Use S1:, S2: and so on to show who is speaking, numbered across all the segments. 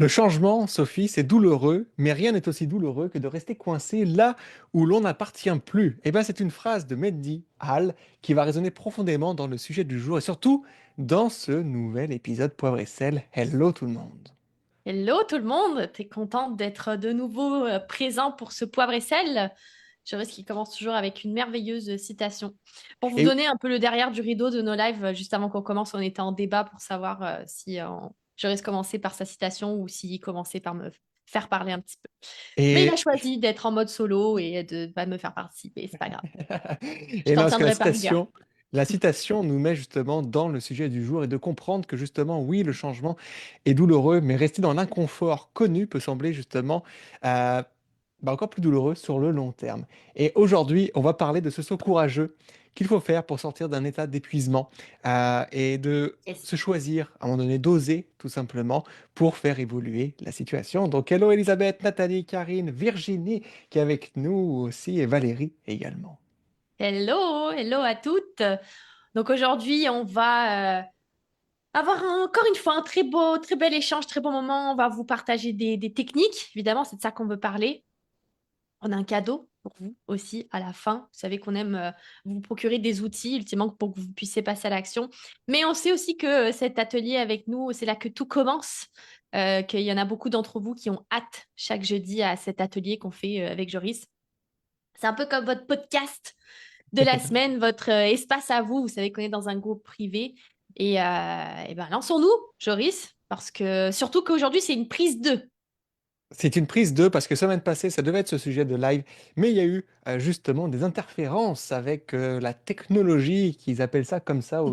S1: Le changement, Sophie, c'est douloureux, mais rien n'est aussi douloureux que de rester coincé là où l'on n'appartient plus. Eh bien, c'est une phrase de Mehdi Hall qui va résonner profondément dans le sujet du jour et surtout dans ce nouvel épisode Poivre et sel. Hello tout le monde.
S2: Hello tout le monde, t'es contente d'être de nouveau présent pour ce poivre et sel? Joris qui commence toujours avec une merveilleuse citation. Pour vous
S1: Et
S2: donner un peu le derrière du rideau de nos lives, juste avant qu'on commence, on était en débat pour savoir si Joris commençait par sa citation ou s'il commençait par me faire parler un petit peu. Mais il a
S1: Et,
S2: choisi d'être en mode solo et de pas me faire participer, c'est pas grave. Je
S1: et
S2: t'en
S1: non, parce que
S2: tiendrai par rigueur.
S1: la citation nous met justement dans le sujet du jour et de comprendre que justement, oui, le changement est douloureux, mais rester dans l'inconfort connu peut sembler justement euh, encore plus douloureux sur le long terme. Et aujourd'hui, on va parler de ce saut courageux qu'il faut faire pour sortir d'un état d'épuisement et de
S2: Yes.
S1: se choisir, à un moment donné, d'oser tout simplement pour faire évoluer la situation. Donc, hello Elisabeth, Nathalie, Karine, Virginie qui est avec nous aussi et Valérie également.
S2: Hello, hello à toutes. Donc aujourd'hui, on va avoir encore une fois un très beau, très bel échange, très bon moment. On va vous partager des techniques. Évidemment, c'est de ça qu'on veut parler. On a un cadeau pour vous aussi à la fin. Vous savez qu'on aime vous procurer des outils, ultimement, pour que vous puissiez passer à l'action. Mais on sait aussi que cet atelier avec nous, c'est là que tout commence. Qu'il y en a beaucoup d'entre vous qui ont hâte chaque jeudi à cet atelier qu'on fait avec Joris. C'est un peu comme votre podcast de la semaine, votre espace à vous. Vous savez qu'on est dans un groupe privé. Et ben, lançons-nous, Joris, parce que surtout qu'aujourd'hui, c'est une prise 2.
S1: C'est une prise de, parce que semaine passée, ça devait être ce sujet de live, mais il y a eu justement des interférences avec la technologie, qu'ils appellent ça comme ça,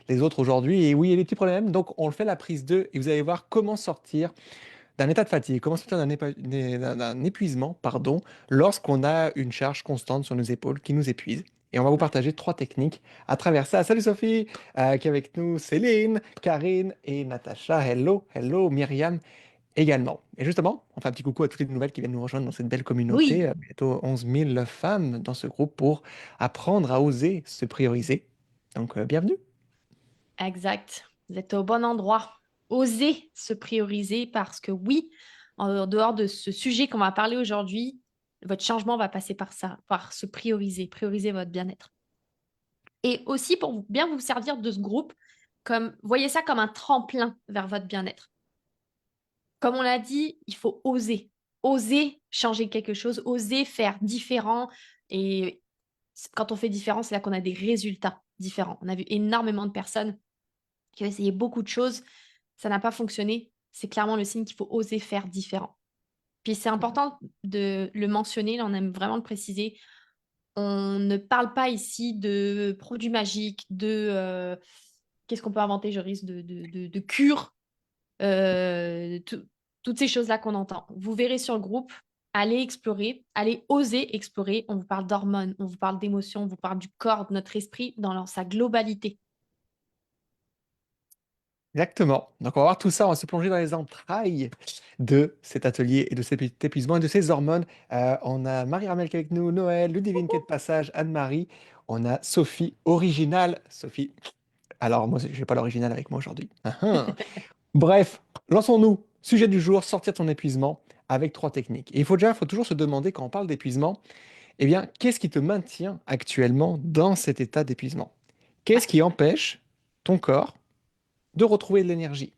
S1: les autres aujourd'hui. Et oui, il y a des petits problèmes, donc on le fait la prise 2 et vous allez voir comment sortir d'un état de fatigue, comment sortir d'un épuisement, pardon, lorsqu'on a une charge constante sur nos épaules qui nous épuise. Et on va vous partager trois techniques à travers ça. Salut Sophie, qui est avec nous, Céline, Karine et Natacha. Hello, hello, Myriam également. Et justement, on fait un petit coucou à toutes les nouvelles qui viennent nous rejoindre dans cette belle communauté.
S2: Oui,
S1: Bientôt 11 000 femmes dans ce groupe pour apprendre à oser se prioriser. Donc, bienvenue.
S2: exact. Vous êtes au bon endroit. Osez se prioriser parce que oui, en dehors de ce sujet qu'on va parler aujourd'hui, votre changement va passer par ça, par se prioriser, prioriser votre bien-être. Et aussi pour bien vous servir de ce groupe, comme voyez ça comme un tremplin vers votre bien-être. Comme on l'a dit, il faut oser. Oser changer quelque chose, oser faire différent. Et quand on fait différent, c'est là qu'on a des résultats différents. On a vu énormément de personnes qui ont essayé beaucoup de choses. Ça n'a pas fonctionné. C'est clairement le signe qu'il faut oser faire différent. Puis c'est important de le mentionner, là, on aime vraiment le préciser. On ne parle pas ici de produits magiques, de qu'est-ce qu'on peut inventer, je risque de cure toutes ces choses-là qu'on entend. Vous verrez sur le groupe, allez explorer, allez oser explorer. On vous parle d'hormones, on vous parle d'émotions, on vous parle du corps, de notre esprit dans sa globalité.
S1: Exactement. Donc, on va voir tout ça, on va se plonger dans les entrailles de cet atelier et de cet épuisement et de ces hormones. On a Marie-Ramel qui est avec nous, Noël, Ludivine qui est de passage, Anne-Marie. On a Sophie, originale. Sophie, alors moi, je n'ai pas l'original avec moi aujourd'hui. Ah, ah. Bref, lançons-nous. Sujet du jour, sortir de ton épuisement avec trois techniques. Et faut toujours se demander quand on parle d'épuisement, eh bien, qu'est-ce qui te maintient actuellement dans cet état d'épuisement?
S2: Ouais.
S1: Qu'est-ce qui empêche ton corps de retrouver de l'énergie?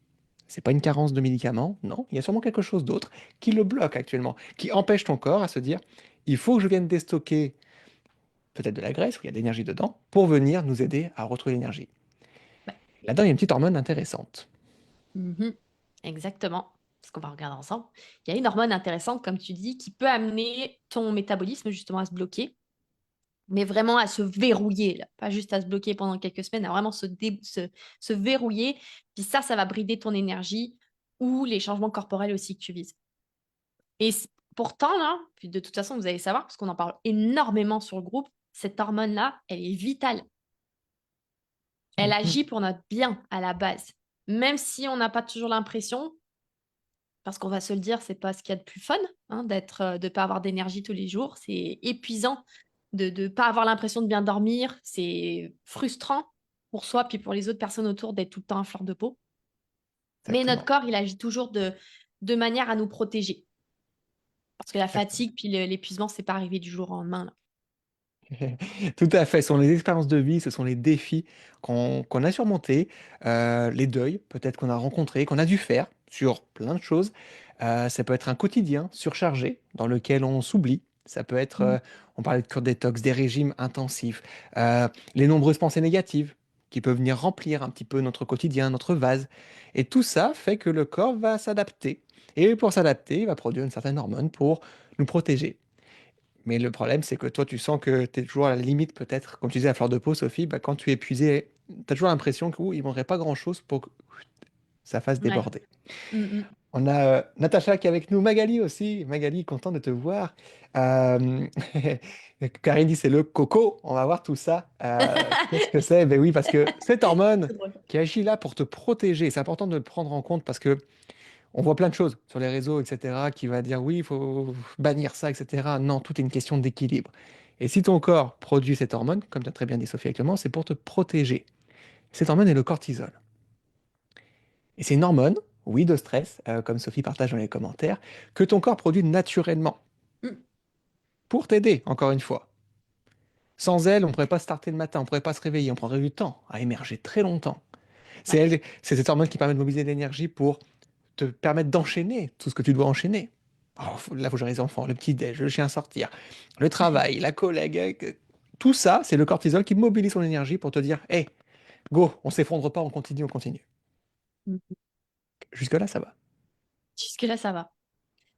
S1: C'est pas une carence de médicaments, non, il y a sûrement quelque chose d'autre qui le bloque actuellement, qui empêche ton corps à se dire, il faut que je vienne déstocker peut-être de la graisse où il y a de l'énergie dedans pour venir nous aider à retrouver l'énergie.
S2: Ouais.
S1: Là-dedans, il y a une petite hormone intéressante.
S2: Mhm. Exactement. Ce qu'on va regarder ensemble. Il y a une hormone intéressante, comme tu dis, qui peut amener ton métabolisme justement à se bloquer, mais vraiment à se verrouiller, là. Pas juste à se bloquer pendant quelques semaines, à vraiment se verrouiller. Puis ça va brider ton énergie ou les changements corporels aussi que tu vises. Et pourtant, là, puis de toute façon, vous allez savoir, parce qu'on en parle énormément sur le groupe, cette hormone-là, elle est vitale. Elle
S1: Mhm.
S2: agit pour notre bien à la base. Même si on n'a pas toujours l'impression, parce qu'on va se le dire, c'est pas ce qu'il y a de plus fun, hein, de pas avoir d'énergie tous les jours. C'est épuisant de ne pas avoir l'impression de bien dormir. C'est frustrant pour soi puis pour les autres personnes autour d'être tout le temps à fleur de peau. Mais notre
S1: Exactement.
S2: corps, il agit toujours de manière à nous protéger. Parce que la
S1: Exactement.
S2: fatigue, puis l'épuisement, c'est pas arrivé du jour au lendemain, là.
S1: Tout à fait. Ce sont les expériences de vie, ce sont les défis qu'on a surmontés, les deuils peut-être qu'on a rencontrés, qu'on a dû faire sur plein de choses. Ça peut être un quotidien surchargé dans lequel on s'oublie. Ça peut être,
S2: Mm.
S1: on parlait de cure détox, des régimes intensifs, les nombreuses pensées négatives qui peuvent venir remplir un petit peu notre quotidien, notre vase. Et tout ça fait que le corps va s'adapter. Et pour s'adapter, il va produire une certaine hormone pour nous protéger. Mais le problème, c'est que toi, tu sens que tu es toujours à la limite, peut-être, comme tu disais à fleur de peau, Sophie, bah, quand tu es épuisé, tu as toujours l'impression qu'il ne manquerait pas grand-chose pour que ça fasse
S2: Ouais.
S1: déborder.
S2: Mm, mm.
S1: On a Natacha qui est avec nous, Magali aussi. Magali, content de te voir. Euh, Karine dit c'est le coco. On va voir tout ça. Qu'est-ce que c'est? Ben oui, parce que cette hormone
S2: C'est drôle.
S1: qui agit là pour te protéger, c'est important de le prendre en compte parce que on voit plein de choses sur les réseaux, etc., qui va dire oui, il faut bannir ça, etc. Non, tout est une question d'équilibre. Et si ton corps produit cette hormone, comme tu as très bien dit Sophie actuellement, c'est pour te protéger. Cette hormone est le cortisol. Et c'est une hormone, oui, de stress, comme Sophie partage dans les commentaires, que ton corps produit naturellement
S2: Mm.
S1: pour t'aider, encore une fois. Sans elle, on ne pourrait pas starter le matin, on ne pourrait pas se réveiller, on prendrait du temps à émerger très longtemps.
S2: Ouais.
S1: C'est cette hormone qui permet de mobiliser de l'énergie pour te permettre d'enchaîner tout ce que tu dois enchaîner. Oh, là, il faut gérer les enfants, le petit-déj, le chien sortir, le travail, la collègue. Tout ça, c'est le cortisol qui mobilise son énergie pour te dire, hé, go, on s'effondre pas, on continue, on continue.
S2: Mm.
S1: Jusque-là, ça va.
S2: Jusque-là, ça va.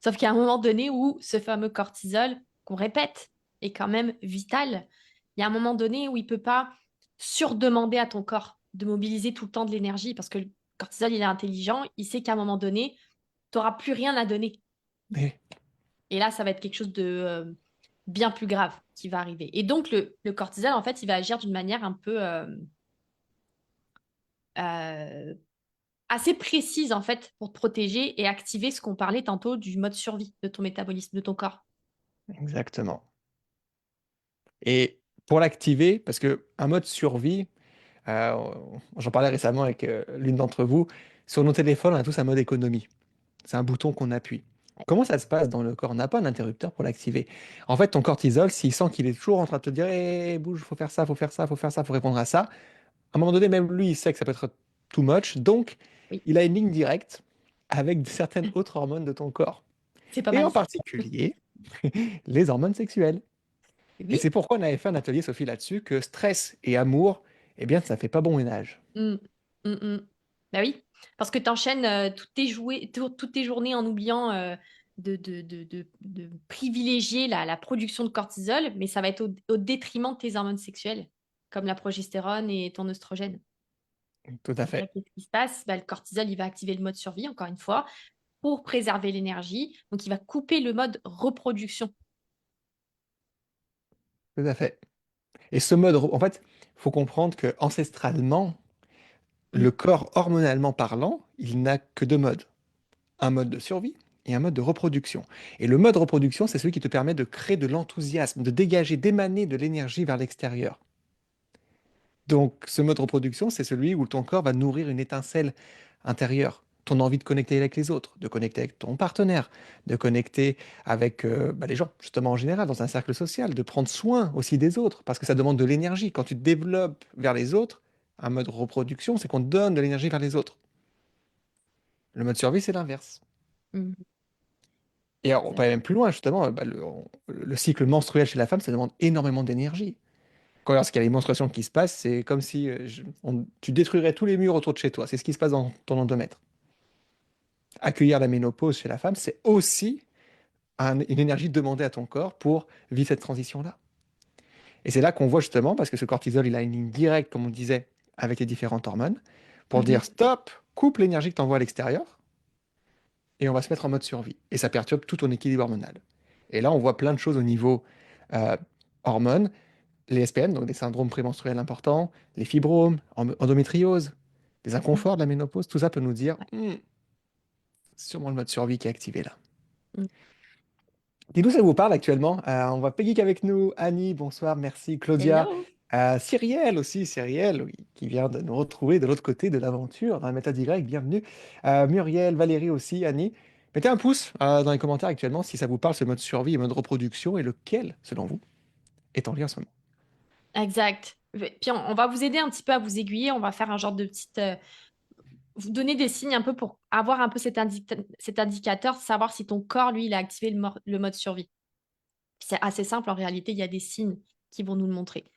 S2: Sauf qu'il y a un moment donné où ce fameux cortisol, qu'on répète, est quand même vital. Il y a un moment donné où il ne peut pas surdemander à ton corps de mobiliser tout le temps de l'énergie parce que le cortisol, il est intelligent, il sait qu'à un moment donné, tu n'auras plus rien à donner.
S1: Mais,
S2: Et là, ça va être quelque chose de bien plus grave qui va arriver. Et donc, le cortisol, en fait, il va agir d'une manière un peu euh, assez précise, en fait, pour te protéger et activer ce qu'on parlait tantôt du mode survie de ton métabolisme, de ton corps.
S1: exactement. Et pour l'activer, parce que un mode survie, euh, j'en parlais récemment avec l'une d'entre vous, sur nos téléphones, on a tous un mode économie. C'est un bouton qu'on appuie. Comment ça se passe dans le corps? On n'a pas d'interrupteur pour l'activer. En fait, ton cortisol, s'il sent qu'il est toujours en train de te dire, hey, bouge, faut faire ça, faut faire ça, faut faire ça, faut répondre à ça, à un moment donné, même lui, il sait que ça peut être too much. Donc,
S2: Oui,
S1: il a une ligne directe avec certaines autres hormones de ton corps.
S2: c'est pas
S1: Et
S2: mal
S1: en
S2: ça.
S1: particulier, les hormones sexuelles. Et c'est
S2: Oui.
S1: pourquoi on avait fait un atelier, Sophie, là-dessus, que stress et amour, eh bien, ça fait pas bon ménage.
S2: Mm. Mm, mm. Bah oui, parce que tu enchaînes toutes tes journées en oubliant de privilégier la production de cortisol, mais ça va être au détriment de tes hormones sexuelles, comme la progestérone et ton oestrogène.
S1: Tout à
S2: Donc là,
S1: fait.
S2: qu'est-ce qui se passe? Bah, le cortisol, il va activer le mode survie, encore une fois, pour préserver l'énergie. Donc, il va couper le mode reproduction.
S1: Tout à fait. Et ce mode, en fait, il faut comprendre que ancestralement,
S2: Mm.
S1: le corps, hormonalement parlant, il n'a que deux modes. Un mode de survie et un mode de reproduction. Et le mode reproduction, c'est celui qui te permet de créer de l'enthousiasme, de dégager, d'émaner de l'énergie vers l'extérieur. Donc, ce mode reproduction, c'est celui où ton corps va nourrir une étincelle intérieure, ton envie de connecter avec les autres, de connecter avec ton partenaire, de connecter avec les gens, justement en général, dans un cercle social, de prendre soin aussi des autres, parce que ça demande de l'énergie. Quand tu te développes vers les autres, un mode reproduction, c'est qu'on te donne de l'énergie vers les autres. Le mode survie, c'est l'inverse.
S2: Mm.
S1: Et alors, on peut
S2: Exact.
S1: aller même plus loin, justement, le cycle menstruel chez la femme, ça demande énormément d'énergie. Quand lorsqu'il y a les menstruations qui se passent, c'est comme si tu détruirais tous les murs autour de chez toi. C'est ce qui se passe dans ton endomètre. Accueillir la ménopause chez la femme, c'est aussi une énergie demandée à ton corps pour vivre cette transition-là. Et c'est là qu'on voit justement, parce que ce cortisol, il a une ligne directe, comme on disait, avec les différentes hormones, pour dire
S2: Mhm.
S1: stop, coupe l'énergie que tu envoies à l'extérieur, et on va se mettre en mode survie. Et ça perturbe tout ton équilibre hormonal. Et là, on voit plein de choses au niveau euh, hormones, les SPM, donc des syndromes prémenstruels importants, les fibromes, endométriose, les
S2: Mhm.
S1: inconforts de la ménopause, tout ça peut nous dire,
S2: Ouais.
S1: c'est sûrement le mode survie qui est activé là.
S2: Mm.
S1: Dis-nous, ça vous parle actuellement? On voit Peggy qui est avec nous, Annie, bonsoir, merci, Claudia,
S2: Hello.
S1: Cyrielle aussi, Cyrielle, oui, qui vient de nous retrouver de l'autre côté de l'aventure, dans la méthode Y, bienvenue. Muriel, Valérie aussi, Annie. Mettez un pouce dans les commentaires actuellement si ça vous parle, ce mode survie et mode reproduction, et lequel, selon vous, est en lien en ce moment.
S2: Exact. Puis on va vous aider un petit peu à vous aiguiller. On va faire un genre de petite. Vous donner des signes un peu pour avoir un peu cet indicateur, savoir si ton corps, lui, il a activé le mode survie. C'est assez simple en réalité. Il y a des signes qui vont nous le montrer.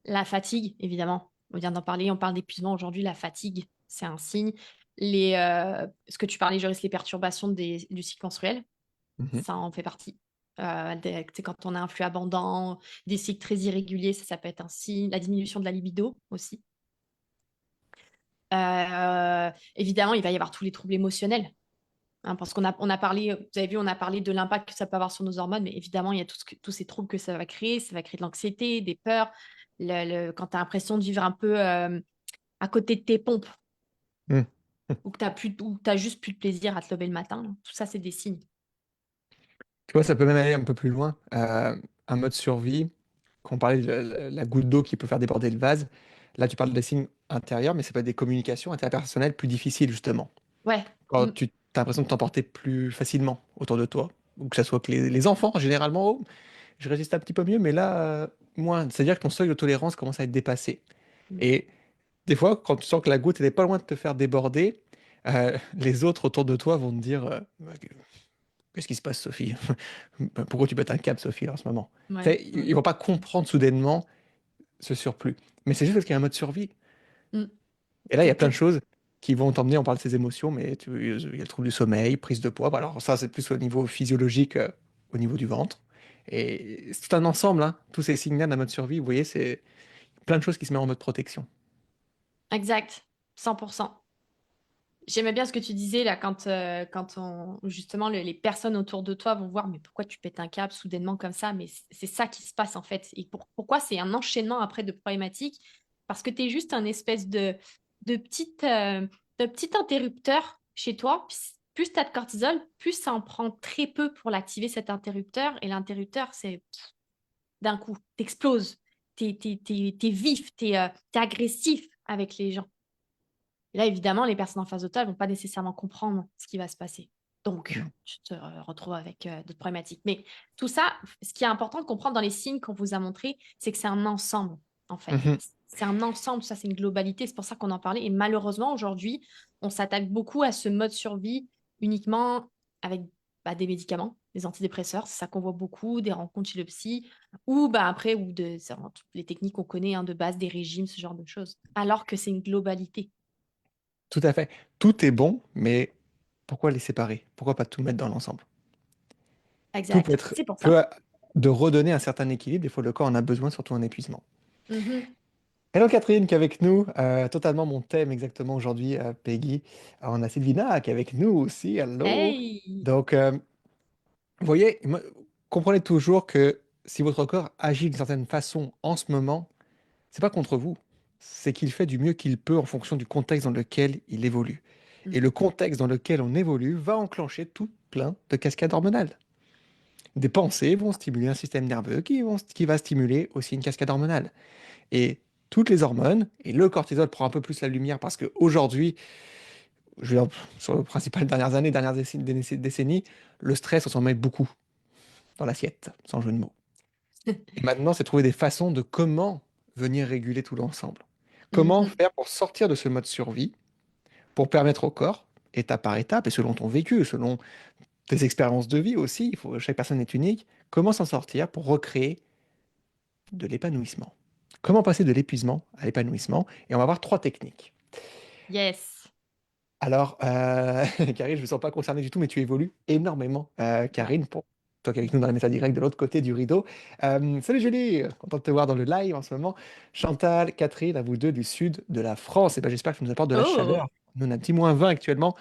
S2: La fatigue, évidemment. On vient d'en parler. On parle d'épuisement aujourd'hui. La fatigue, c'est un signe. Ce que tu parlais, Joris, les perturbations du cycle menstruel,
S1: Mhm.
S2: ça en fait partie. Quand on a un flux abondant, des cycles très irréguliers, ça peut être un signe. La diminution de la libido aussi. Évidemment, il va y avoir tous les troubles émotionnels. Hein, parce on a parlé, vous avez vu, on a parlé de l'impact que ça peut avoir sur nos hormones, mais évidemment, il y a tous ces troubles que ça va créer. Ça va créer de l'anxiété, des peurs. Quand tu as l'impression de vivre un peu à côté de tes pompes,
S1: Mm.
S2: ou que tu as juste plus de plaisir à te lever le matin, là. Tout ça, c'est des signes.
S1: Tu vois, ça peut même aller un peu plus loin. Un mode survie, quand on parlait de la goutte d'eau qui peut faire déborder le vase, là tu parles des signes intérieurs, mais ça peut être des communications interpersonnelles plus difficiles, justement.
S2: Ouais.
S1: Quand tu as l'impression de t'emporter plus facilement autour de toi, ou que ce soit que les enfants, généralement, oh, je résiste un petit peu mieux, mais là, moins. C'est-à-dire que ton seuil de tolérance commence à être dépassé.
S2: Mm.
S1: Et des fois, quand tu sens que la goutte n'est pas loin de te faire déborder, les autres autour de toi vont te dire qu'est-ce qui se passe, Sophie? Pourquoi tu pètes un câble, Sophie, là, en ce moment? Tu
S2: Ouais.
S1: sais, ils vont pas comprendre soudainement ce surplus. Mais c'est juste parce qu'il y a un mode survie.
S2: Mm.
S1: Et là, il y a plein de
S2: T'es-
S1: choses qui vont t'emmener, on parle de ces émotions, mais il y a le trouble du sommeil, prise de poids. Bah, alors ça, c'est plus au niveau physiologique, au niveau du ventre. Et c'est tout un ensemble, hein, tous ces signes-là d'un mode survie. Vous voyez, c'est plein de choses qui se mettent en mode protection.
S2: Exact. 100%. J'aimais bien ce que tu disais là justement les personnes autour de toi vont voir mais pourquoi tu pètes un câble soudainement comme ça, mais c'est ça qui se passe en fait. Et pourquoi c'est un enchaînement après de problématiques? Parce que tu es juste un espèce de petite de petit interrupteur chez toi. Plus tu as de cortisol, plus ça en prend très peu pour l'activer cet interrupteur. Et l'interrupteur, c'est d'un coup, t'exploses, t'es vif, t'es agressif avec les gens. Et là, évidemment, les personnes en face de toi ne vont pas nécessairement comprendre ce qui va se passer. Donc,
S1: Mm.
S2: tu te retrouves avec d'autres problématiques. Mais tout ça, ce qui est important de comprendre dans les signes qu'on vous a montrés, c'est que c'est un ensemble, en fait.
S1: Mhm.
S2: C'est un ensemble, ça, c'est une globalité. C'est pour ça qu'on en parlait. Et malheureusement, aujourd'hui, on s'attaque beaucoup à ce mode survie uniquement avec des médicaments, des antidépresseurs. C'est ça qu'on voit beaucoup, des rencontres chez le psy, ou après, c'est vraiment toutes les techniques qu'on connaît de base, des régimes, ce genre de choses. Alors que c'est une globalité.
S1: Tout à fait. Tout est bon, mais pourquoi les séparer? Pourquoi pas tout mettre dans l'ensemble? Tout peut
S2: Exact.
S1: être
S2: C'est pour
S1: peut
S2: ça.
S1: de redonner un certain équilibre. Des fois, le corps en a besoin, surtout en épuisement.
S2: Mhm.
S1: Hello Catherine qui est avec nous, totalement mon thème exactement aujourd'hui, Peggy. On a Sylvina qui est avec nous aussi, hello.
S2: Hey!
S1: Donc, vous voyez, comprenez toujours que si votre corps agit d'une certaine façon en ce moment, c'est pas contre vous, c'est qu'il fait du mieux qu'il peut en fonction du contexte dans lequel il évolue. Et
S2: Mm.
S1: le contexte dans lequel on évolue va enclencher tout plein de cascades hormonales. Des pensées vont stimuler un système nerveux qui va stimuler aussi une cascade hormonale. Et toutes les hormones, et le cortisol prend un peu plus la lumière parce qu'aujourd'hui, je veux dire, sur le principal dernières années, décennies, le stress, on s'en met beaucoup dans l'assiette, sans jeu de mots. Et maintenant, c'est trouver des façons de comment venir réguler tout l'ensemble. Comment
S2: Mhm.
S1: faire pour sortir de ce mode survie, pour permettre au corps, étape par étape, et selon ton vécu, selon tes expériences de vie aussi, chaque personne est unique, comment s'en sortir pour recréer de l'épanouissement. Comment passer de l'épuisement à l'épanouissement? Et on va voir trois techniques.
S2: Yes.
S1: Alors, Karine, je ne me sens pas concerné du tout, mais tu évolues énormément,
S2: Ouais.
S1: Karine, pour toi qui es avec nous dans la méta directe de l'autre côté du rideau. Salut Julie, content de te voir dans le live en ce moment. Chantal, Catherine, à vous deux du sud de la France. Et ben, j'espère que tu nous apportes de la chaleur.
S2: Oh!
S1: Nous, on a un petit moins 20 actuellement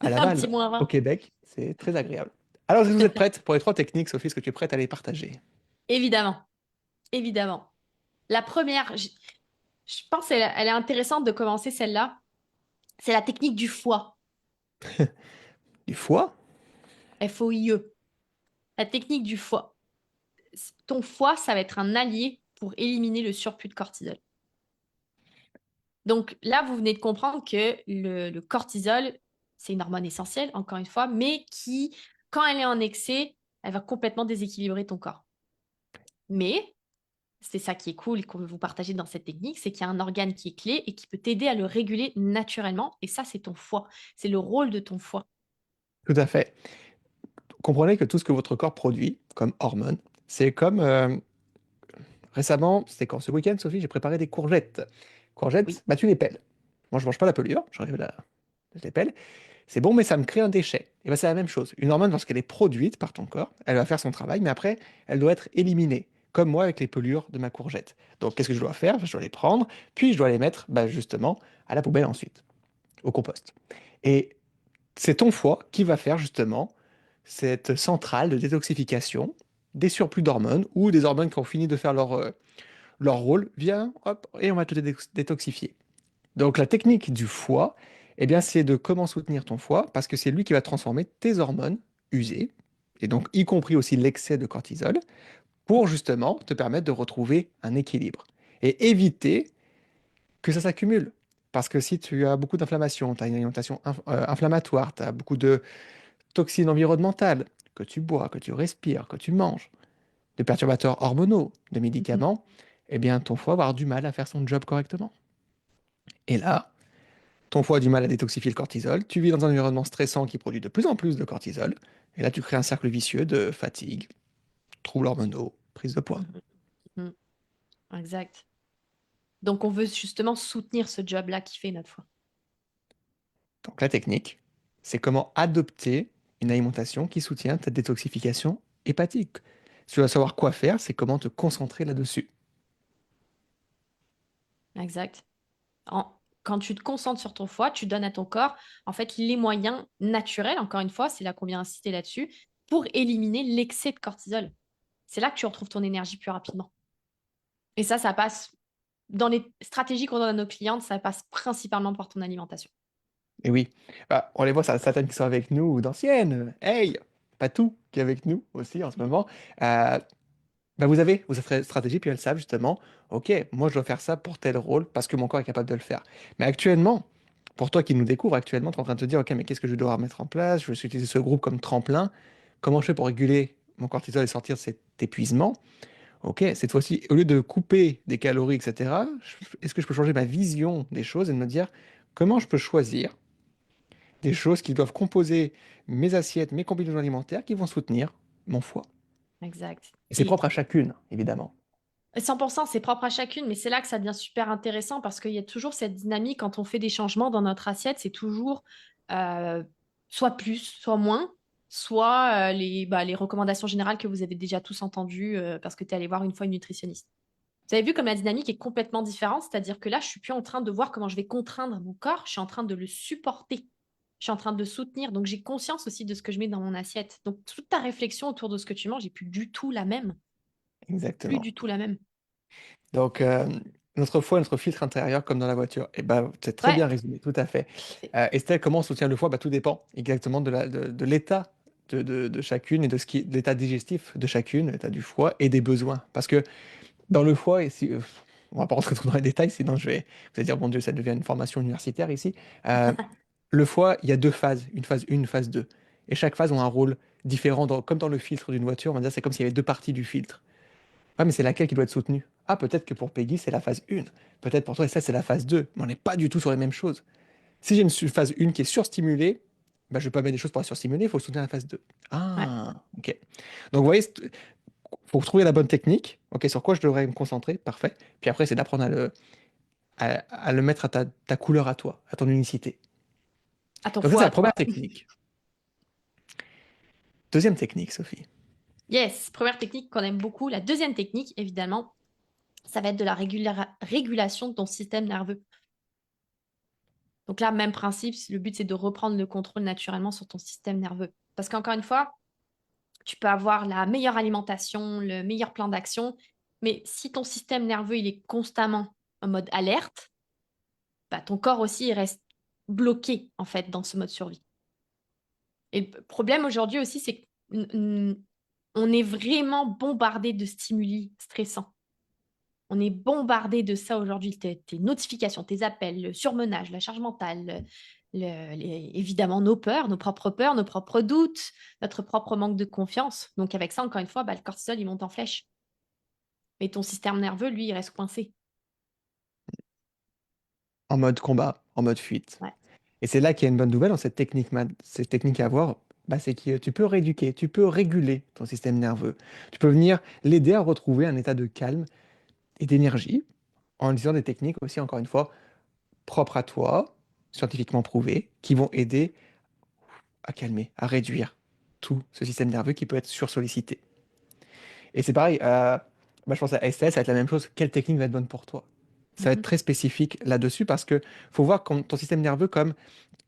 S1: à
S2: Un petit
S1: Laval,
S2: moins
S1: au
S2: 20.
S1: Québec. C'est très agréable. Alors, est-ce que vous êtes prête pour les trois techniques, Sophie? Est-ce que tu es prête à les partager?
S2: Évidemment. Évidemment. La première, je pense elle est intéressante de commencer celle-là. C'est la technique du foie.
S1: Du foie?
S2: Foie. La technique du foie. Ton foie, ça va être un allié pour éliminer le surplus de cortisol. Donc là, vous venez de comprendre que le cortisol, c'est une hormone essentielle, encore une fois, mais qui, quand elle est en excès, elle va complètement déséquilibrer ton corps. Mais c'est ça qui est cool et qu'on veut vous partager dans cette technique, c'est qu'il y a un organe qui est clé et qui peut t'aider à le réguler naturellement. Et ça, c'est ton foie. C'est le rôle de ton foie.
S1: Tout à fait. Comprenez que tout ce que votre corps produit comme hormones, c'est comme récemment, c'était quand ce week-end, Sophie, j'ai préparé des courgettes.
S2: Oui,
S1: Courgettes, bah tu les pelles. Moi, je mange pas la pelure, j'enlève je les pelle. C'est bon, mais ça me crée un déchet. Et ben c'est la même chose. Une hormone, lorsqu'elle est produite par ton corps, elle va faire son travail, mais après, elle doit être éliminée. Comme moi avec les pelures de ma courgette. Donc, qu'est-ce que je dois faire? Je dois les prendre, puis je dois les mettre, bah, justement, à la poubelle ensuite, au compost. Et c'est ton foie qui va faire justement cette centrale de détoxification des surplus d'hormones ou des hormones qui ont fini de faire leur rôle. Viens, hop, et on va te détoxifier. Donc la technique du foie, eh bien, c'est de comment soutenir ton foie, parce que c'est lui qui va transformer tes hormones usées, et donc y compris aussi l'excès de cortisol, pour justement te permettre de retrouver un équilibre et éviter que ça s'accumule. Parce que si tu as beaucoup d'inflammation, tu as une alimentation inflammatoire, tu as beaucoup de toxines environnementales que tu bois, que tu respires, que tu manges, de perturbateurs hormonaux, de
S2: mhm,
S1: médicaments, eh bien ton foie va avoir du mal à faire son job correctement. Et là, ton foie a du mal à détoxifier le cortisol, tu vis dans un environnement stressant qui produit de plus en plus de cortisol, et là tu crées un cercle vicieux de fatigue, troubles hormonaux, prise de poids.
S2: mhm, mhm. Exact. Donc, on veut justement soutenir ce job-là qui fait notre foie.
S1: Donc la technique, c'est comment adopter une alimentation qui soutient ta détoxification hépatique. Si tu dois savoir quoi faire, c'est comment te concentrer là-dessus.
S2: Exact. Quand tu te concentres sur ton foie, tu donnes à ton corps, en fait, les moyens naturels, encore une fois, c'est là qu'on vient insister là-dessus, pour éliminer l'excès de cortisol. C'est là que tu retrouves ton énergie plus rapidement. Et ça passe dans les stratégies qu'on donne à nos clientes, ça passe principalement par ton alimentation.
S1: Et oui, bah, on les voit, certaines qui sont avec nous, ou d'anciennes. Hey, pas tout qui est avec nous aussi en ce moment. Euh, Bah vous avez vos stratégies, puis elles savent justement, ok, moi je dois faire ça pour tel rôle parce que mon corps est capable de le faire. Mais actuellement, pour toi qui nous découvre actuellement, tu es en train de te dire, ok, mais qu'est-ce que je dois mettre en place? Je vais utiliser ce groupe comme tremplin. Comment je fais pour réguler mon cortisol et sortir de cet épuisement? Ok, cette fois-ci, au lieu de couper des calories, etc., est-ce que je peux changer ma vision des choses et de me dire comment je peux choisir des choses qui doivent composer mes assiettes, mes combinaisons alimentaires qui vont soutenir mon foie?
S2: Exact.
S1: Et c'est
S2: Et
S1: propre à chacune, évidemment.
S2: 100%, c'est propre à chacune, mais c'est là que ça devient super intéressant parce qu'il y a toujours cette dynamique quand on fait des changements dans notre assiette, c'est toujours euh, soit plus, soit moins, soit les recommandations générales que vous avez déjà tous entendues parce que tu es allé voir une fois une nutritionniste. Vous avez vu comme la dynamique est complètement différente, c'est-à-dire que là, je suis plus en train de voir comment je vais contraindre mon corps, je suis en train de le supporter, je suis en train de le soutenir, donc j'ai conscience aussi de ce que je mets dans mon assiette. Donc toute ta réflexion autour de ce que tu manges n'est plus du tout la même, plus
S1: Exactement.
S2: du tout la même.
S1: Donc, notre foie, notre filtre intérieur, comme dans la voiture. Et ben, c'est très
S2: Ouais.
S1: bien résumé, tout à fait. Estelle, comment on soutient le foie? Bah, tout dépend exactement de l'état de chacune et de l'état digestif de chacune, l'état du foie et des besoins. Parce que dans le foie, et si, on va pas rentrer trop dans les détails, sinon vous allez dire, mon Dieu, ça devient une formation universitaire ici. Euh, le foie, il y a deux phases, une phase 1, une phase 2. Et chaque phase a un rôle différent, comme dans le filtre d'une voiture, on va dire, c'est comme s'il y avait deux parties du filtre. Ah, mais c'est laquelle qui doit être soutenue? Ah, peut-être que pour Peggy, c'est la phase 1. Peut-être pour toi, et ça, c'est la phase 2. Mais on n'est pas du tout sur les mêmes choses. Si j'ai une phase 1 qui est surstimulée, bah, je vais pas mettre des choses pour la surstimuler, il faut soutenir la phase 2.
S2: Ouais.
S1: Ah, ok. Donc, vous voyez, il faut trouver la bonne technique. Ok, sur quoi je devrais me concentrer? Parfait. Puis après, c'est d'apprendre à le mettre à ta couleur à toi, à ton unicité.
S2: À ton
S1: Donc, ça, c'est
S2: foie,
S1: la
S2: à toi.
S1: première technique. Deuxième technique, Sophie.
S2: Yes, première technique qu'on aime beaucoup. La deuxième technique, évidemment, ça va être de la régulation de ton système nerveux. Donc là, même principe, le but, c'est de reprendre le contrôle naturellement sur ton système nerveux. Parce qu'encore une fois, tu peux avoir la meilleure alimentation, le meilleur plan d'action, mais si ton système nerveux, il est constamment en mode alerte, bah, ton corps aussi, il reste bloqué, en fait, dans ce mode survie. Et le problème aujourd'hui aussi, c'est qu'on est vraiment bombardé de stimuli stressants. On est bombardé de ça aujourd'hui, tes notifications, tes appels, le surmenage, la charge mentale, évidemment nos peurs, nos propres doutes, notre propre manque de confiance. Donc avec ça, encore une fois, bah, le cortisol, il monte en flèche. Mais ton système nerveux, lui, il reste coincé.
S1: En mode combat, en mode fuite.
S2: Ouais.
S1: Et c'est là qu'il y a une bonne nouvelle dans cette technique à avoir, bah, c'est que tu peux rééduquer, tu peux réguler ton système nerveux. Tu peux venir l'aider à retrouver un état de calme et d'énergie en utilisant des techniques aussi, encore une fois, propres à toi, scientifiquement prouvées, qui vont aider à calmer, à réduire tout ce système nerveux qui peut être sursollicité. Et c'est pareil, bah, je pense à STS, ça va être la même chose. Quelle technique va être bonne pour toi? Ça va être
S2: Mhm.
S1: très spécifique là-dessus parce que faut voir ton système nerveux comme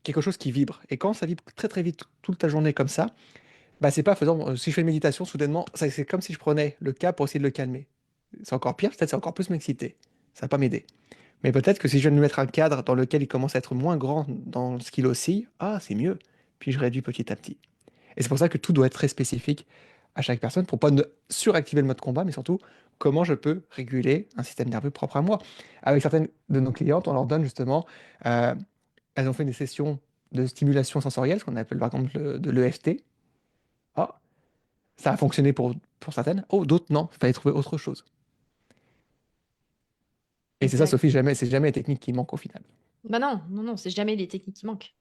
S1: quelque chose qui vibre. Et quand ça vibre très très vite toute ta journée comme ça, bah c'est pas faisant. Si je fais une méditation, soudainement, c'est comme si je prenais le cas pour essayer de le calmer. C'est encore pire, peut-être c'est encore plus m'exciter. Ça va pas m'aider. Mais peut-être que si je viens de lui mettre un cadre dans lequel il commence à être moins grand dans ce qu'il oscille, ah, c'est mieux. Puis je réduis petit à petit. Et c'est pour ça que tout doit être très spécifique à chaque personne pour pas suractiver le mode combat, mais surtout comment je peux réguler un système nerveux propre à moi. Avec certaines de nos clientes, on leur donne justement, euh, elles ont fait des sessions de stimulation sensorielle, ce qu'on appelle par exemple de l'EFT. Ah, ça a fonctionné pour certaines. Oh, d'autres non, il fallait trouver autre chose. Et c'est ça,
S2: Exact.
S1: Sophie, c'est jamais les techniques qui manquent au final.
S2: Bah non, non, non, c'est jamais des techniques qui manquent.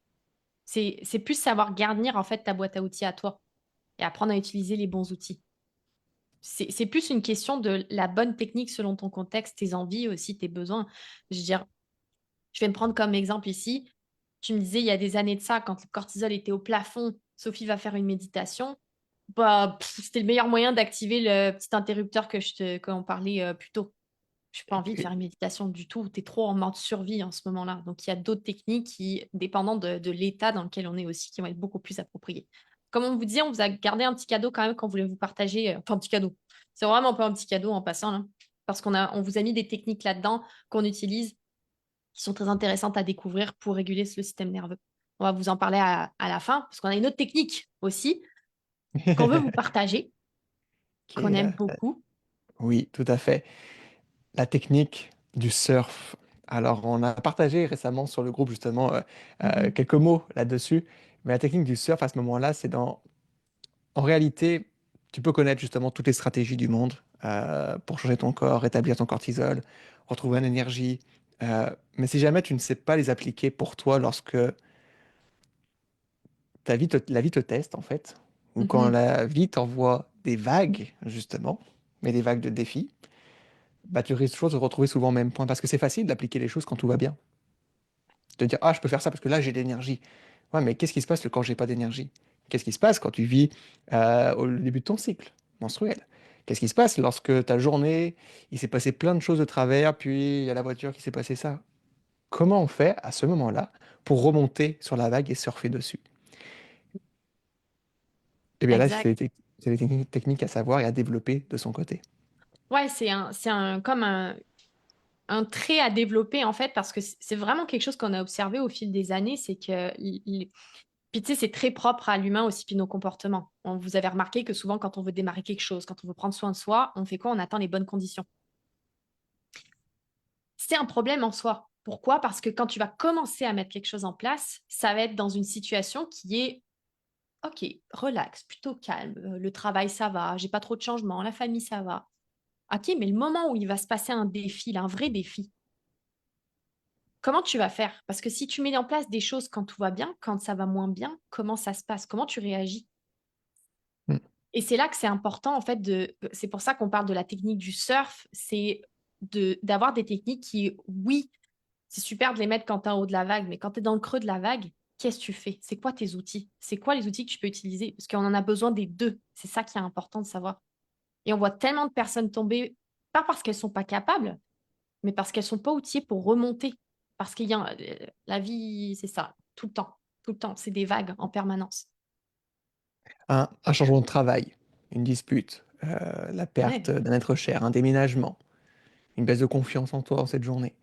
S2: C'est plus savoir garnir en fait ta boîte à outils à toi et apprendre à utiliser les bons outils. C'est plus une question de la bonne technique selon ton contexte, tes envies aussi, tes besoins. Je veux dire, je vais me prendre comme exemple ici. Tu me disais il y a des années de ça, quand le cortisol était au plafond, Sophie va faire une méditation. Bah, c'était le meilleur moyen d'activer le petit interrupteur qu'on parlait plus tôt. Je n'ai pas envie de faire
S1: Et-
S2: une méditation du tout. Tu es trop en mode survie en ce moment-là. Donc, il y a d'autres techniques qui, dépendant de l'état dans lequel on est aussi, qui vont être beaucoup plus appropriées. Comme on vous dit, on vous a gardé un petit cadeau quand même quand vous voulez vous partager. Enfin, un petit cadeau. C'est vraiment pas un petit cadeau en passant, là. Parce on vous a mis des techniques là-dedans qu'on utilise qui sont très intéressantes à découvrir pour réguler le système nerveux. On va vous en parler à la fin, parce qu'on a une autre technique aussi qu'on veut vous partager,
S1: Qui
S2: qu'on
S1: est
S2: aime beaucoup.
S1: oui, tout à fait. La technique du surf. Alors, on a partagé récemment sur le groupe justement
S2: Mhm.
S1: quelques mots là-dessus. Mais la technique du surf à ce moment-là, c'est dans... En réalité, tu peux connaître justement toutes les stratégies du monde pour changer ton corps, rétablir ton cortisol, retrouver une énergie. Mais si jamais tu ne sais pas les appliquer pour toi lorsque la vie te teste en fait, ou quand
S2: Mhm.
S1: la vie t'envoie des vagues justement, mais des vagues de défis, bah, tu risques toujours de te retrouver souvent au même point parce que c'est facile d'appliquer les choses quand tout va bien. De dire, ah, je peux faire ça parce que là, j'ai de l'énergie. Ouais, mais qu'est-ce qui se passe quand j'ai pas d'énergie? Qu'est-ce qui se passe quand tu vis au début de ton cycle menstruel? Qu'est-ce qui se passe lorsque ta journée, il s'est passé plein de choses de travers, puis il y a la voiture qui s'est passé ça? Comment on fait à ce moment-là pour remonter sur la vague et surfer dessus? Et bien là,
S2: Exact.
S1: c'est des techniques à savoir et à développer de son côté.
S2: Ouais, comme un trait à développer en fait, parce que c'est vraiment quelque chose qu'on a observé au fil des années, c'est que, puis tu sais, c'est très propre à l'humain aussi, puis nos comportements. Vous avez remarqué que souvent, quand on veut démarrer quelque chose, quand on veut prendre soin de soi, on fait quoi? On attend les bonnes conditions. C'est un problème en soi. Pourquoi? Parce que quand tu vas commencer à mettre quelque chose en place, ça va être dans une situation qui est OK, relax, plutôt calme. Le travail, ça va, j'ai pas trop de changements, la famille, ça va. OK, mais le moment où il va se passer un défi, là, un vrai défi, comment tu vas faire? Parce que si tu mets en place des choses quand tout va bien, quand ça va moins bien, comment ça se passe? Comment tu réagis?
S1: Mm.
S2: Et c'est là que c'est important, en fait, c'est pour ça qu'on parle de la technique du surf, c'est d'avoir des techniques qui, oui, c'est super de les mettre quand tu es en haut de la vague, mais quand tu es dans le creux de la vague, qu'est-ce que tu fais? C'est quoi tes outils? C'est quoi les outils que tu peux utiliser? Parce qu'on en a besoin des deux. C'est ça qui est important de savoir. Et on voit tellement de personnes tomber, pas parce qu'elles sont pas capables, mais parce qu'elles sont pas outillées pour remonter. Parce qu'il y a la vie, c'est ça, tout le temps, tout le temps. C'est des vagues en permanence.
S1: Un changement de travail, une dispute, la perte
S2: Ouais.
S1: d'un être cher, un déménagement, une baisse de confiance en toi dans cette journée.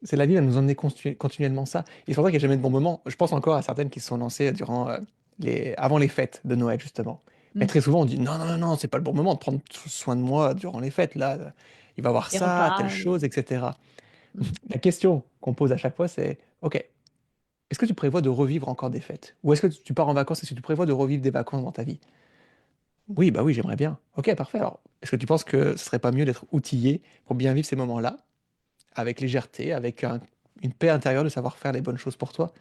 S1: C'est la vie va nous emmener continuellement ça. Et c'est pour ça qu'il n'y a jamais de bon moment. Je pense encore à certaines qui se sont lancées durant avant les fêtes de Noël, justement. Mais
S2: Mm.
S1: très souvent, on dit non, non, non, non, c'est pas le bon moment de prendre soin de moi durant les fêtes. Là, il il va avoir
S2: Les
S1: ça, telle
S2: repas.
S1: chose, etc.
S2: Mm.
S1: La question qu'on pose à chaque fois, c'est, OK, est-ce que tu prévois de revivre encore des fêtes? Ou est-ce que tu pars en vacances, est-ce que tu prévois de revivre des vacances dans ta vie? Oui, bah oui, j'aimerais bien. OK, parfait. Alors, est-ce que tu penses que ce serait pas mieux d'être outillé pour bien vivre ces moments-là, avec légèreté, avec une paix intérieure de savoir faire les bonnes choses pour toi?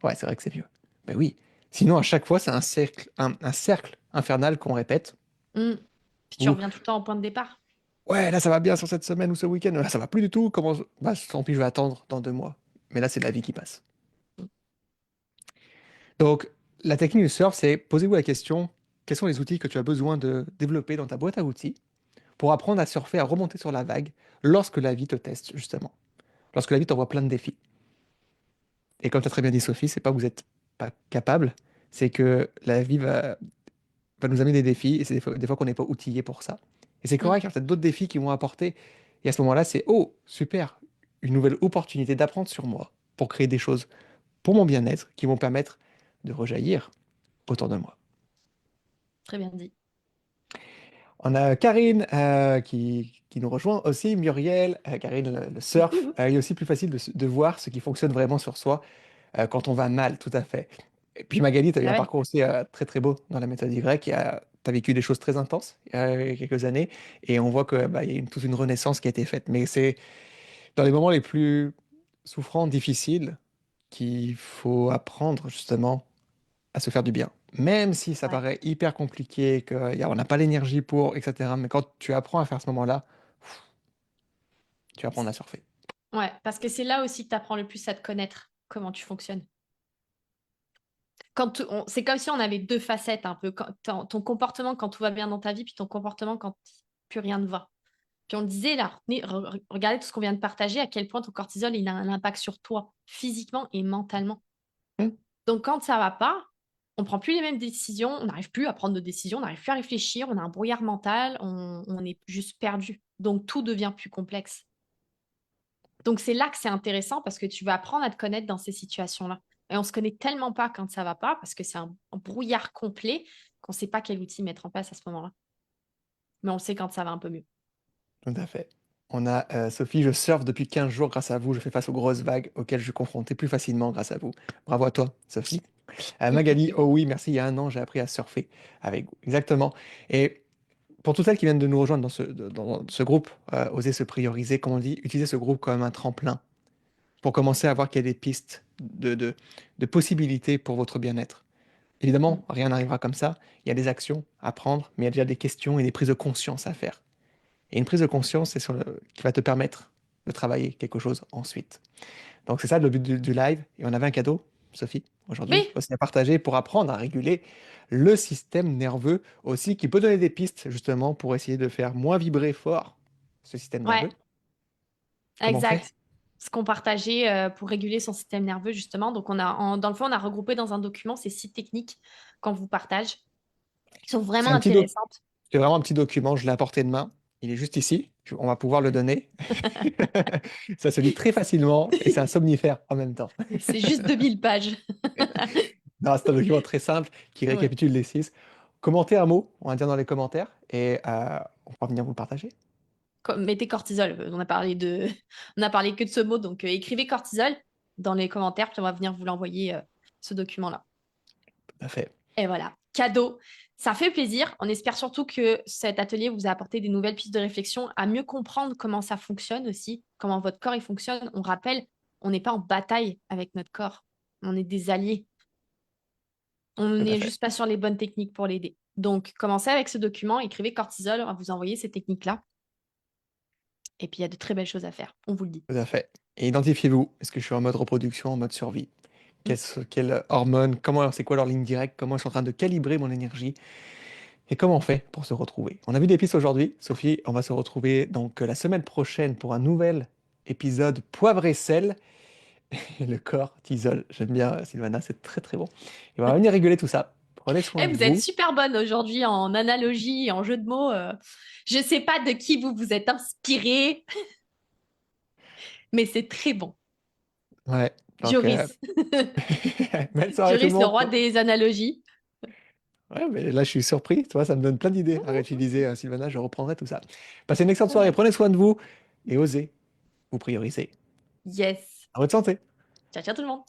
S1: Ouais, c'est vrai que c'est mieux. Ben oui. Sinon, à chaque fois, c'est un cercle infernal qu'on répète,
S2: Mm. Puis tu
S1: où,
S2: reviens tout le temps au point de départ.
S1: ouais, là, ça va bien sur cette semaine ou ce week-end, là, ça va plus du tout. Bah, tant pis, je vais attendre dans 2 mois. Mais là, c'est la vie qui passe. Donc, la technique du surf, c'est posez-vous la question, quels sont les outils que tu as besoin de développer dans ta boîte à outils pour apprendre à surfer, à remonter sur la vague lorsque la vie te teste, justement. Lorsque la vie t'envoie plein de défis. Et comme tu as très bien dit, Sophie, c'est pas que vous n'êtes pas capable, c'est que la vie va nous amener des défis et c'est des fois qu'on n'est pas outillé pour ça. Et c'est
S2: Mm.
S1: correct, il y a peut-être d'autres défis qui vont apporter. Et à ce moment-là, c'est oh, super, une nouvelle opportunité d'apprendre sur moi pour créer des choses pour mon bien-être qui vont permettre de rejaillir autour de moi.
S2: Très bien dit.
S1: On a Karine qui nous rejoint aussi, Muriel, Karine, le surf. Il est aussi plus facile de voir ce qui fonctionne vraiment sur soi quand on va mal, tout à fait. Et puis Magali, tu as eu
S2: Ah
S1: un
S2: ouais.
S1: parcours aussi très très beau dans la méthode Y. Tu as vécu des choses très intenses il y a quelques années et on voit que bah, il y a toute une renaissance qui a été faite. Mais c'est dans les moments les plus souffrants, difficiles, qu'il faut apprendre justement à se faire du bien. Même si ça
S2: Ouais.
S1: paraît hyper compliqué, qu'on n'a pas l'énergie pour, etc. Mais quand tu apprends à faire ce moment-là, tu vas apprendre à surfer.
S2: Ouais, parce que c'est là aussi que tu apprends le plus à te connaître, comment tu fonctionnes. C'est comme si on avait deux facettes un peu. Ton comportement quand tout va bien dans ta vie, puis ton comportement quand plus rien ne va. Puis on le disait là, regardez tout ce qu'on vient de partager, à quel point ton cortisol il a un impact sur toi, physiquement et mentalement.
S1: Hmm.
S2: Donc quand ça va pas, on prend plus les mêmes décisions, on n'arrive plus à prendre de décisions, on n'arrive plus à réfléchir, on a un brouillard mental, on est juste perdu. Donc tout devient plus complexe. Donc c'est là que c'est intéressant parce que tu vas apprendre à te connaître dans ces situations-là. Et on se connaît tellement pas quand ça va pas parce que c'est un brouillard complet qu'on ne sait pas quel outil mettre en place à ce moment-là. Mais on le sait quand ça va un peu mieux.
S1: Tout à fait. On a Sophie, je surfe depuis 15 jours grâce à vous. Je fais face aux grosses vagues auxquelles je suis confronté plus facilement grâce à vous. Bravo à toi, Sophie. Magali, oh oui, merci. Il y a 1 an, j'ai appris à surfer avec vous. Exactement. Et pour toutes celles qui viennent de nous rejoindre dans ce groupe, oser se prioriser, comme on dit, utiliser ce groupe comme un tremplin pour commencer à voir qu'il y a des pistes de possibilités pour votre bien-être.
S2: Mm.
S1: Évidemment, rien n'arrivera comme ça. Il y a des actions à prendre, mais il y a déjà des questions et des prises de conscience à faire. Et une prise de conscience, qui va te permettre de travailler quelque chose ensuite. Donc c'est ça le but du live. Et on avait un cadeau, Sophie, aujourd'hui,
S2: Oui,
S1: aussi à partager pour apprendre à réguler le système nerveux aussi, qui peut donner des pistes justement pour essayer de faire moins vibrer fort ce système
S2: ouais,
S1: nerveux. Comment on fait?
S2: exact. Ce qu'on partageait pour réguler son système nerveux, justement. Donc, dans le fond, on a regroupé dans un document ces 6 techniques qu'on vous partage, qui sont
S1: C'est
S2: vraiment
S1: un petit doc,
S2: intéressantes.
S1: c'est vraiment un petit document, je l'ai à portée de main. Il est juste ici. On va pouvoir le donner. Ça se lit très facilement et c'est un somnifère en même temps.
S2: C'est juste 2000 pages.
S1: Non, c'est un document très simple qui
S2: Ouais.
S1: récapitule les 6. Commentez un mot, on va dire dans les commentaires, et on va venir vous le partager.
S2: Mettez cortisol. On a parlé que de ce mot, donc écrivez cortisol dans les commentaires, puis on va venir vous l'envoyer, ce document-là.
S1: Tout à fait.
S2: Et voilà, cadeau. Ça fait plaisir. On espère surtout que cet atelier vous a apporté des nouvelles pistes de réflexion, à mieux comprendre comment ça fonctionne aussi, comment votre corps il fonctionne. On rappelle, on n'est pas en bataille avec notre corps. On est des alliés. On
S1: Tout à
S2: n'est
S1: fait.
S2: juste pas sur les bonnes techniques pour l'aider. Donc, commencez avec ce document, écrivez cortisol, on va vous envoyer ces techniques-là. Et puis, il y a de très belles choses à faire, on vous le dit.
S1: Tout à fait. Et identifiez-vous. Est-ce que je suis en mode reproduction, en mode survie?
S2: Mm.
S1: Quelles hormones? C'est quoi leur ligne directe? Comment je suis en train de calibrer mon énergie? Et comment on fait pour se retrouver? On a vu des pistes aujourd'hui. Sophie, on va se retrouver donc la semaine prochaine pour un nouvel épisode poivre et sel. Et le corps t'isole. J'aime bien, Sylvana, c'est très très bon. Et on va venir réguler tout ça. Prenez soin
S2: Eh,
S1: de
S2: vous êtes
S1: vous.
S2: super bonne aujourd'hui en analogie et en jeu de mots. Je ne sais pas de qui vous vous êtes inspiré, mais c'est très bon.
S1: Ouais. Donc,
S2: Joris.
S1: belle soirée tout le
S2: Joris, le
S1: monde.
S2: roi des analogies.
S1: Ouais, mais là, je suis surpris. Tu vois, ça me donne plein d'idées à réutiliser, Sylvana. Je reprendrai tout ça. Passez une excellente soirée. Prenez soin de vous et osez vous prioriser.
S2: Yes.
S1: À votre santé.
S2: Ciao, ciao tout le monde.